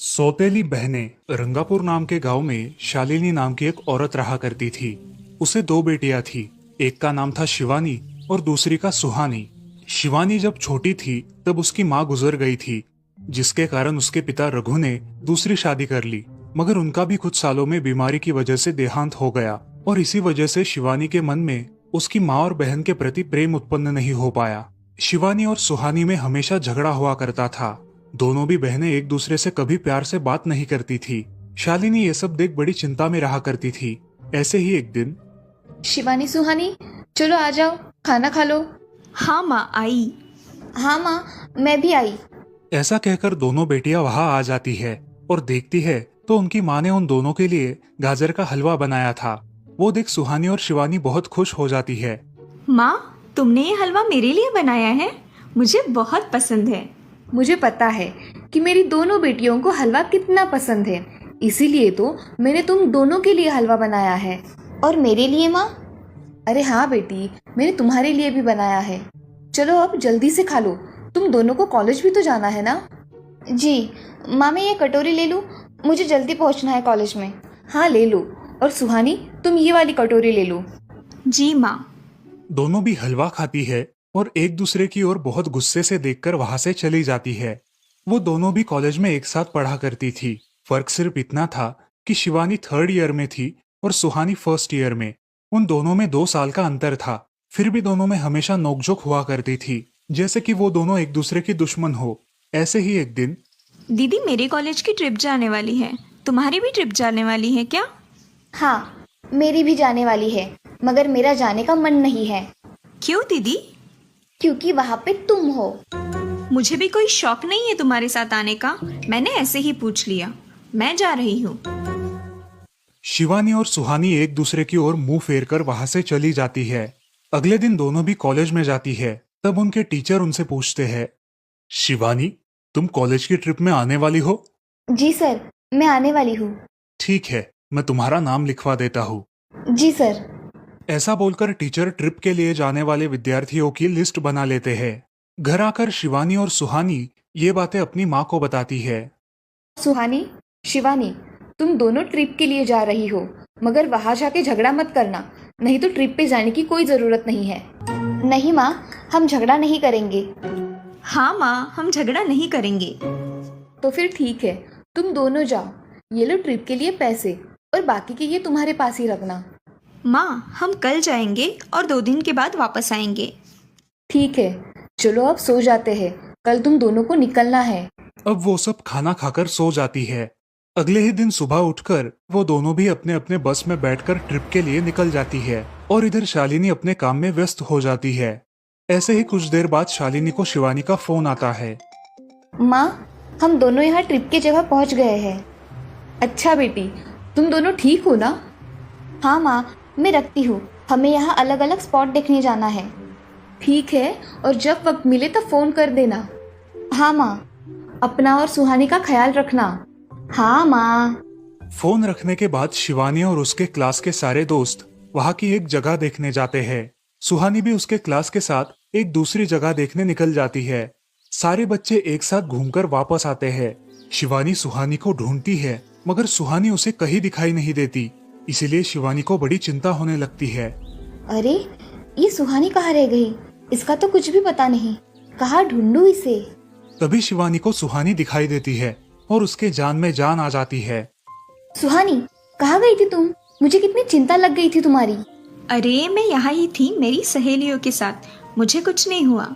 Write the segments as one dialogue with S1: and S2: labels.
S1: सौतेली बहनें रंगापुर नाम के गांव में शालिनी नाम की एक औरत रहा करती थी। उसे दो बेटियां थी। एक का नाम था शिवानी और दूसरी का सुहानी। शिवानी जब छोटी थी तब उसकी माँ गुजर गई थी, जिसके कारण उसके पिता रघु ने दूसरी शादी कर ली। मगर उनका भी कुछ सालों में बीमारी की वजह से देहांत हो गया और इसी वजह से शिवानी के मन में उसकी माँ और बहन के प्रति प्रेम उत्पन्न नहीं हो पाया। शिवानी और सुहानी में हमेशा झगड़ा हुआ करता था। दोनों भी बहनें एक दूसरे से कभी प्यार से बात नहीं करती थी। शालिनी ये सब देख बड़ी चिंता में रहा करती थी। ऐसे ही एक दिन,
S2: शिवानी सुहानी, चलो आ जाओ, खाना खा लो।
S3: हाँ माँ, आई।
S2: हाँ माँ, मैं भी आई।
S1: ऐसा कहकर दोनों बेटियां वहां आ जाती है और देखती है तो उनकी माँ ने उन दोनों के लिए गाजर का हलवा बनाया था। वो देख सुहानी और शिवानी बहुत खुश हो जाती है।
S3: माँ, तुमने ये हलवा मेरे लिए बनाया है? मुझे बहुत पसंद है।
S2: मुझे पता है कि मेरी दोनों बेटियों को हलवा कितना पसंद है, इसीलिए तो मैंने तुम दोनों के लिए हलवा बनाया है। और मेरे लिए माँ? अरे हाँ बेटी, मैंने तुम्हारे लिए भी बनाया है। चलो अब जल्दी से खा लो, तुम दोनों को कॉलेज भी तो जाना है ना। जी माँ, मैं ये कटोरी ले लूँ? मुझे जल्दी पहुँचना है कॉलेज में। हाँ ले लो। और सुहानी, तुम ये वाली कटोरी ले लो।
S3: जी माँ।
S1: दोनों भी हलवा खाती है और एक दूसरे की ओर बहुत गुस्से से देखकर वहां से चली जाती है। वो दोनों भी कॉलेज में एक साथ पढ़ा करती थी। फर्क सिर्फ इतना था कि शिवानी 3rd ईयर में थी और सुहानी 1st ईयर में। उन दोनों में 2 साल का अंतर था। फिर भी दोनों में हमेशा नोकझोंक हुआ करती थी, जैसे कि वो दोनों एक दूसरे की दुश्मन हो। ऐसे ही एक दिन,
S3: दीदी, मेरी कॉलेज की ट्रिप जाने वाली है। तुम्हारी भी ट्रिप जाने वाली है क्या?
S2: हाँ, मेरी भी जाने वाली है, मगर मेरा जाने का मन नहीं है।
S3: क्यों दीदी?
S2: क्योंकि वहाँ पे तुम हो।
S3: मुझे भी कोई शौक नहीं है तुम्हारे साथ आने का। मैंने ऐसे ही पूछ लिया। मैं जा रही हूँ।
S1: शिवानी और सुहानी एक दूसरे की ओर मुंह फेर कर वहां से चली जाती है। अगले दिन दोनों भी कॉलेज में जाती है। तब उनके टीचर उनसे पूछते हैं, शिवानी, तुम कॉलेज की ट्रिप में आने वाली हो?
S2: जी सर, मैं आने वाली हूँ।
S1: ठीक है, मैं तुम्हारा नाम लिखवा देता हूँ।
S2: जी सर।
S1: ऐसा बोलकर टीचर ट्रिप के लिए जाने वाले विद्यार्थियों की लिस्ट बना लेते हैं। घर आकर शिवानी और सुहानी ये बातें अपनी माँ को बताती है।
S2: सुहानी, शिवानी, तुम दोनों ट्रिप के लिए जा रही हो, मगर वहां जाके झगड़ा मत करना, नहीं तो ट्रिप पे जाने की कोई ज़रूरत नहीं है। नहीं माँ, हम झगड़ा नहीं करेंगे।
S3: हाँ माँ, हम झगड़ा नहीं करेंगे।
S2: तो फिर ठीक है, तुम दोनों जाओ। ये लो ट्रिप के लिए पैसे, और बाकी के ये तुम्हारे पास ही रखना।
S3: माँ, हम कल जाएंगे और 2 दिन के बाद वापस आएंगे।
S2: ठीक है, चलो अब सो जाते हैं, कल तुम दोनों को निकलना है।
S1: अब वो सब खाना खाकर सो जाती है। अगले ही दिन सुबह उठकर वो दोनों भी अपने अपने बस में बैठकर ट्रिप के लिए निकल जाती है और इधर शालिनी अपने काम में व्यस्त हो जाती है। ऐसे ही कुछ देर बाद शालिनी को शिवानी का फोन आता है।
S2: माँ, हम दोनों यहाँ ट्रिप की जगह पहुँच गए हैं। अच्छा बेटी, तुम दोनों ठीक हो ना? हाँ माँ, मैं रखती हूँ, हमें यहाँ अलग अलग स्पॉट देखने जाना है। ठीक है, और जब वक्त मिले तो फ़ोन कर देना। हाँ माँ, अपना और सुहानी का ख्याल रखना। हाँ माँ।
S1: फोन रखने के बाद शिवानी और उसके क्लास के सारे दोस्त वहाँ की एक जगह देखने जाते हैं। सुहानी भी उसके क्लास के साथ एक दूसरी जगह देखने निकल जाती है। सारे बच्चे एक साथ घूमकर वापस आते हैं। शिवानी सुहानी को ढूंढती है, मगर सुहानी उसे कहीं दिखाई नहीं देती। इसीलिए शिवानी को बड़ी चिंता होने लगती है।
S2: अरे, ये सुहानी कहाँ रह गई? इसका तो कुछ भी पता नहीं, कहाँ ढूंढूं इसे?
S1: तभी शिवानी को सुहानी दिखाई देती है और उसके जान में जान आ जाती है।
S2: सुहानी, कहाँ गई थी तुम? मुझे कितनी चिंता लग गई थी तुम्हारी।
S3: अरे, मैं यहाँ ही थी मेरी सहेलियों के साथ, मुझे कुछ नहीं हुआ।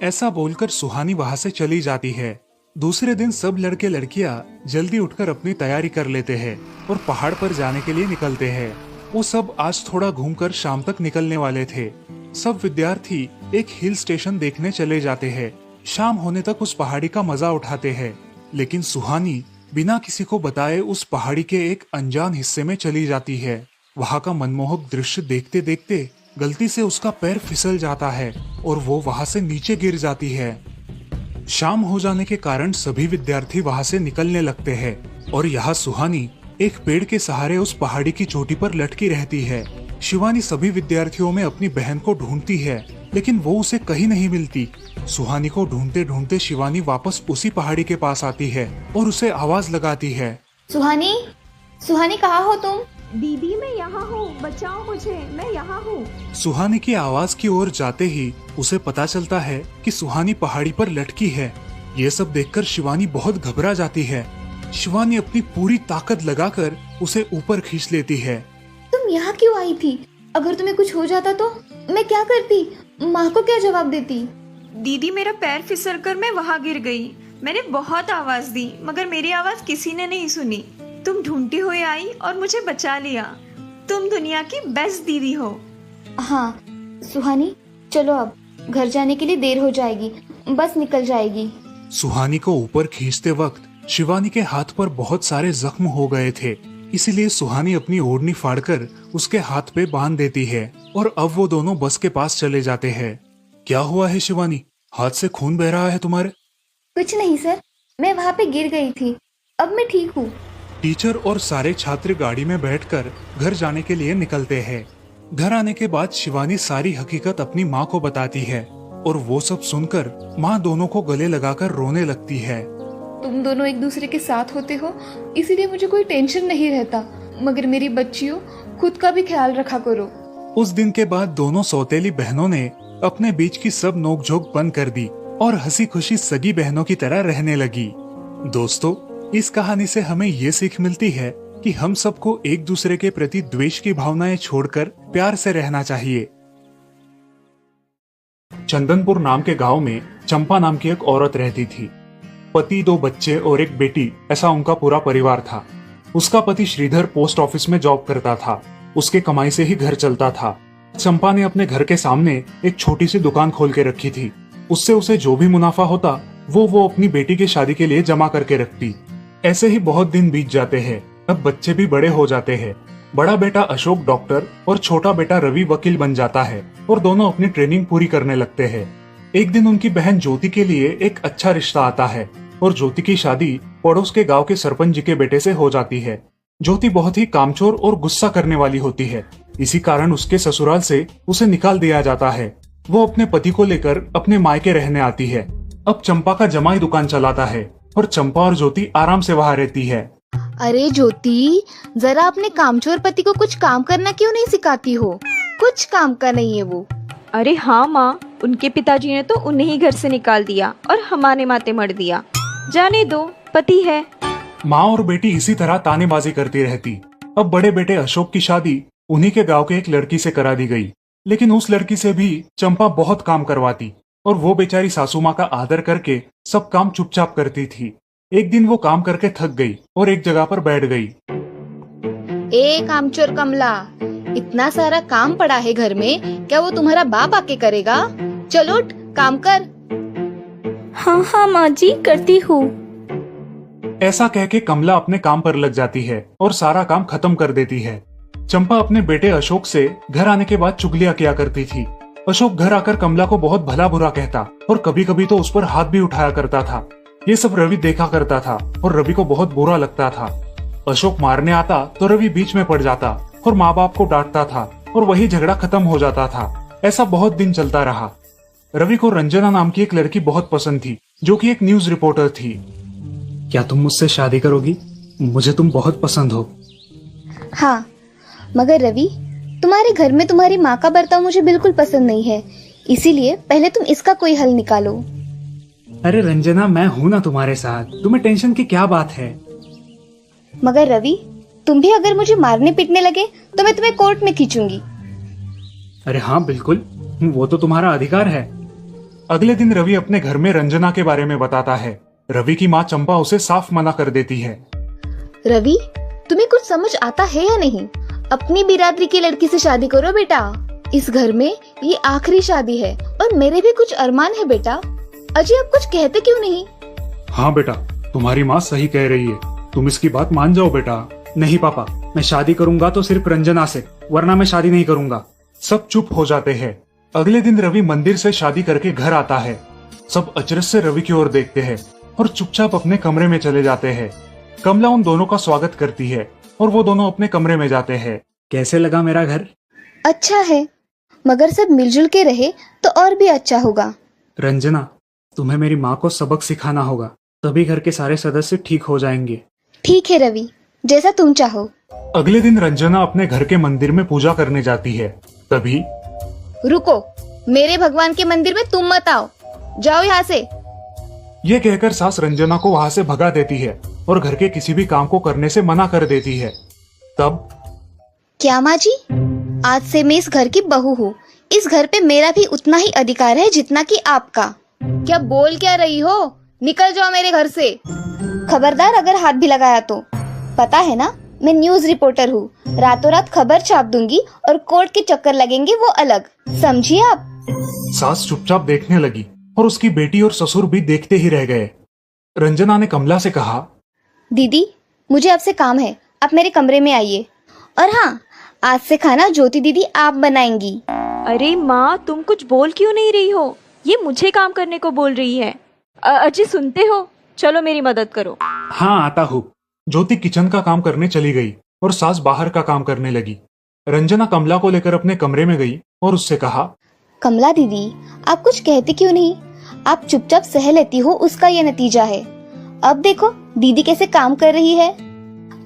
S1: ऐसा बोलकर सुहानी वहाँ से चली जाती है। दूसरे दिन सब लड़के लड़कियाँ जल्दी उठकर अपनी तैयारी कर लेते हैं और पहाड़ पर जाने के लिए निकलते हैं। वो सब आज थोड़ा घूमकर शाम तक निकलने वाले थे। सब विद्यार्थी एक हिल स्टेशन देखने चले जाते हैं। शाम होने तक उस पहाड़ी का मजा उठाते हैं, लेकिन सुहानी बिना किसी को बताए उस पहाड़ी के एक अनजान हिस्से में चली जाती है। वहाँ का मनमोहक दृश्य देखते देखते गलती से उसका पैर फिसल जाता है और वो वहाँ से नीचे गिर जाती है। शाम हो जाने के कारण सभी विद्यार्थी वहाँ से निकलने लगते हैं और यहाँ सुहानी एक पेड़ के सहारे उस पहाड़ी की चोटी पर लटकी रहती है। शिवानी सभी विद्यार्थियों में अपनी बहन को ढूंढती है, लेकिन वो उसे कहीं नहीं मिलती। सुहानी को ढूंढते ढूंढते शिवानी वापस उसी पहाड़ी के पास आती है और उसे आवाज लगाती है।
S2: सुहानी, सुहानी कहाँ हो तुम?
S3: दीदी मैं यहाँ हूँ, बचाओ मुझे, मैं यहाँ हूँ।
S1: सुहानी की आवाज की ओर जाते ही उसे पता चलता है कि सुहानी पहाड़ी पर लटकी है। ये सब देखकर शिवानी बहुत घबरा जाती है। शिवानी अपनी पूरी ताकत लगाकर उसे ऊपर खींच लेती है।
S2: तुम यहाँ क्यों आई थी? अगर तुम्हें कुछ हो जाता तो मैं क्या करती? माँ को क्या जवाब देती?
S3: दीदी मेरा पैर फिसल कर मैं वहाँ गिर गई। मैंने बहुत आवाज दी मगर मेरी आवाज किसी ने नहीं सुनी। तुम ढूंढती हुई आई और मुझे बचा लिया। तुम दुनिया की बेस्ट दीदी हो।
S2: हाँ सुहानी, चलो अब घर जाने के लिए देर हो जाएगी, बस निकल जाएगी।
S1: सुहानी को ऊपर खींचते वक्त शिवानी के हाथ पर बहुत सारे जख्म हो गए थे, इसीलिए सुहानी अपनी ओढ़नी फाड़कर उसके हाथ पे बांध देती है और अब वो दोनों बस के पास चले जाते हैं। क्या हुआ है शिवानी, हाथ से खून बह रहा है तुम्हारे?
S2: कुछ नहीं सर, मैं वहाँ पे गिर गई थी, अब मैं ठीक हूँ।
S1: टीचर और सारे छात्र गाड़ी में बैठकर घर जाने के लिए निकलते हैं। घर आने के बाद शिवानी सारी हकीकत अपनी माँ को बताती है और वो सब सुनकर माँ दोनों को गले लगाकर रोने लगती है।
S2: तुम दोनों एक दूसरे के साथ होते हो, इसीलिए मुझे कोई टेंशन नहीं रहता, मगर मेरी बच्चियों, खुद का भी ख्याल रखा करो।
S1: उस दिन के बाद दोनों सौतेली बहनों ने अपने बीच की सब नोकझोंक बंद कर दी और हंसी खुशी सगी बहनों की तरह रहने लगी। दोस्तों, इस कहानी से हमें ये सीख मिलती है कि हम सबको एक दूसरे के प्रति द्वेष की भावनाएं छोड़कर प्यार से रहना चाहिए। चंदनपुर नाम के गांव में चंपा नाम की एक औरत रहती थी। पति, 2 बच्चे और एक बेटी, ऐसा उनका पूरा परिवार था। उसका पति श्रीधर पोस्ट ऑफिस में जॉब करता था। उसके कमाई से ही घर चलता था। चंपा ने अपने घर के सामने एक छोटी सी दुकान खोल के रखी थी। उससे उसे जो भी मुनाफा होता वो अपनी बेटी की शादी के लिए जमा करके रखती। ऐसे ही बहुत दिन बीत जाते हैं। अब बच्चे भी बड़े हो जाते हैं। बड़ा बेटा अशोक डॉक्टर और छोटा बेटा रवि वकील बन जाता है और दोनों अपनी ट्रेनिंग पूरी करने लगते हैं। एक दिन उनकी बहन ज्योति के लिए एक अच्छा रिश्ता आता है और ज्योति की शादी पड़ोस के गांव के सरपंच जी के बेटे से हो जाती है। ज्योति बहुत ही कामचोर और गुस्सा करने वाली होती है। इसी कारण उसके ससुराल से उसे निकाल दिया जाता है। वो अपने पति को लेकर अपने मायके रहने आती है। अब चंपा का जमाई दुकान चलाता है और चंपा और ज्योति आराम से वहाँ रहती है।
S2: अरे ज्योति, जरा अपने कामचोर पति को कुछ काम करना क्यों नहीं सिखाती हो? कुछ काम का नहीं है वो।
S3: अरे हाँ माँ, उनके पिताजी ने तो उन्हें ही घर से निकाल दिया और हमारे माथे मर दिया। जाने दो, पति है।
S1: माँ और बेटी इसी तरह तानेबाजी करती रहती। अब बड़े बेटे अशोक की शादी उन्हीं के गांव के एक लड़की से करा दी गई, लेकिन उस लड़की से भी चंपा बहुत काम करवाती और वो बेचारी सासू माँ का आदर करके सब काम चुपचाप करती थी। एक दिन वो काम करके थक गई और एक जगह पर बैठ गई।
S2: ए कामचोर कमला, इतना सारा काम पड़ा है घर में, क्या वो तुम्हारा बाप आके करेगा? चलो उठ, काम कर।
S4: हाँ हाँ माँ जी, करती हूँ।
S1: ऐसा कह के कमला अपने काम पर लग जाती है और सारा काम खत्म कर देती है। चंपा अपने बेटे अशोक से घर आने के बाद चुगलियां किया करती थी। अशोक घर आकर कमला को बहुत भला बुरा कहता और कभी कभी तो उस पर हाथ भी उठाया करता था। ये सब रवि देखा करता था और रवि को बहुत बुरा लगता था। अशोक मारने आता तो रवि बीच में पड़ जाता और माँ बाप को डांटता था और वही झगड़ा खत्म हो जाता था। ऐसा बहुत दिन चलता रहा। रवि को रंजना नाम की एक लड़की बहुत पसंद थी, जो कि एक न्यूज रिपोर्टर थी। क्या तुम मुझसे शादी करोगी? मुझे तुम बहुत पसंद हो।
S2: हाँ, मगर रवि, तुम्हारे घर में तुम्हारी माँ का बर्ताव मुझे बिल्कुल पसंद नहीं है, इसीलिए पहले तुम इसका कोई हल निकालो।
S1: अरे रंजना, मैं हूँ ना तुम्हारे साथ, तुम्हें टेंशन की क्या बात है?
S2: मगर रवि, तुम भी अगर मुझे मारने पीटने लगे तो मैं तुम्हें कोर्ट में खींचूंगी।
S1: अरे हाँ बिल्कुल, वो तो तुम्हारा अधिकार है। अगले दिन रवि अपने घर में रंजना के बारे में बताता है। रवि की माँ चंपा उसे साफ मना कर देती है।
S2: रवि, तुम्हें कुछ समझ आता है या नहीं? अपनी बिरादरी की लड़की से शादी करो बेटा। इस घर में ये आखिरी शादी है और मेरे भी कुछ अरमान है बेटा। अजय, आप कुछ कहते क्यों नहीं?
S1: हाँ बेटा, तुम्हारी माँ सही कह रही है, तुम इसकी बात मान जाओ बेटा। नहीं पापा, मैं शादी करूंगा तो सिर्फ रंजना से, वरना मैं शादी नहीं करूंगा। सब चुप हो जाते हैं। अगले दिन रवि मंदिर से शादी करके घर आता है। सब अचरज से रवि की ओर देखते हैं और चुपचाप अपने कमरे में चले जाते हैं। कमला उन दोनों का स्वागत करती है और वो दोनों अपने कमरे में जाते हैं। कैसे लगा मेरा घर?
S2: अच्छा है, मगर सब मिलजुल के रहे तो और भी अच्छा होगा।
S1: रंजना, तुम्हें मेरी माँ को सबक सिखाना होगा, तभी घर के सारे सदस्य ठीक हो जाएंगे।
S2: ठीक है रवि, जैसा तुम चाहो।
S1: अगले दिन रंजना अपने घर के मंदिर में पूजा करने जाती है। तभी
S2: रुको, मेरे भगवान के मंदिर में तुम मत आओ, जाओ यहाँ से।
S1: ये कहकर सास रंजना को वहां से भगा देती है और घर के किसी भी काम को करने से मना कर देती है। तब
S2: क्या माँ जी, आज से मैं इस घर की बहू हूँ। इस घर पे मेरा भी उतना ही अधिकार है जितना कि आपका। क्या बोल क्या रही हो? निकल जाओ मेरे घर से। खबरदार अगर हाथ भी लगाया तो। पता है ना, मैं न्यूज रिपोर्टर हूँ। रातों रात खबर छाप दूंगी और कोर्ट के चक्कर लगेंगे वो अलग, समझिए आप।
S1: सास चुपचाप देखने लगी और उसकी बेटी और ससुर भी देखते ही रह गए। रंजना ने कमला से कहा,
S2: दीदी मुझे आपसे काम है, आप मेरे कमरे में आइए। और हाँ, आज से खाना ज्योति दीदी आप बनाएंगी।
S3: अरे माँ, तुम कुछ बोल क्यों नहीं रही हो? ये मुझे काम करने को बोल रही है। अजी सुनते हो, चलो मेरी मदद करो।
S1: हाँ आता हूँ। ज्योति किचन का काम करने चली गई और सास बाहर का काम करने लगी। रंजना कमला को लेकर अपने कमरे में गई और उससे कहा,
S2: कमला दीदी, आप कुछ कहते क्यों नहीं? आप चुपचाप सह लेती हो, उसका ये नतीजा है। अब देखो दीदी कैसे काम कर रही है।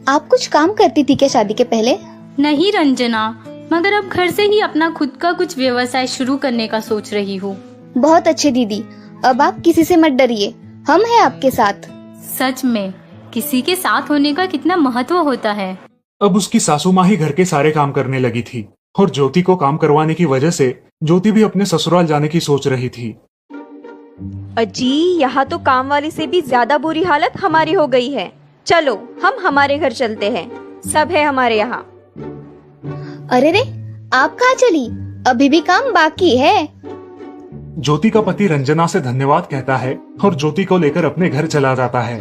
S2: आप कुछ काम करती थी क्या शादी के पहले?
S4: नहीं रंजना, मगर अब घर से ही अपना खुद का कुछ व्यवसाय शुरू करने का सोच रही हूँ।
S2: बहुत अच्छे दीदी, अब आप किसी से मत डरिए, हम हैं आपके साथ।
S4: सच में किसी के साथ होने का कितना महत्व होता है।
S1: अब उसकी सासू माँ ही घर के सारे काम करने लगी थी और ज्योति को काम करवाने की वजह से ज्योति भी अपने ससुराल जाने की सोच रही थी।
S3: अजी, यहाँ तो काम वाली से भी ज्यादा बुरी हालत हमारी हो गई है। चलो हम हमारे घर चलते हैं, सब है हमारे यहाँ।
S2: अरे रे, आप कहाँ चली? अभी भी काम बाकी है।
S1: ज्योति का पति रंजना से धन्यवाद कहता है और ज्योति को लेकर अपने घर चला जाता है।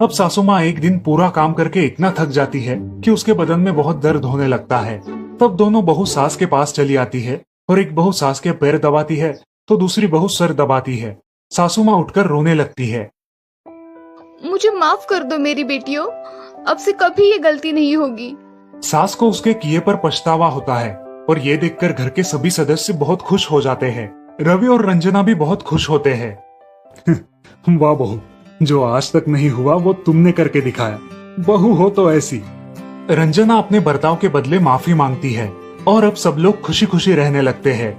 S1: अब सासू माँ एक दिन पूरा काम करके इतना थक जाती है कि उसके बदन में बहुत दर्द होने लगता है। तब दोनों बहू सास के पास चली आती है और एक बहू सास के पैर दबाती है तो दूसरी बहू सर दबाती है। सासू माँ उठकर रोने लगती है।
S2: मुझे माफ कर दो मेरी बेटियों, अब से कभी ये गलती नहीं होगी।
S1: सास को उसके किए पर पछतावा होता है और ये देखकर घर के सभी सदस्य बहुत खुश हो जाते हैं। रवि और रंजना भी बहुत खुश होते हैं। वाह बहू, जो आज तक नहीं हुआ वो तुमने करके दिखाया। बहू हो तो ऐसी। रंजना अपने बर्ताव के बदले माफी मांगती है और अब सब लोग खुशी खुशी रहने लगते हैं।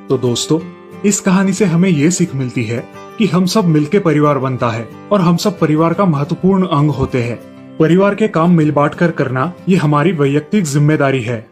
S1: तो दोस्तों, इस कहानी से हमें ये सीख मिलती है कि हम सब मिलके परिवार बनता है और हम सब परिवार का महत्वपूर्ण अंग होते हैं। परिवार के काम मिल बांट कर करना ये हमारी वैयक्तिक जिम्मेदारी है।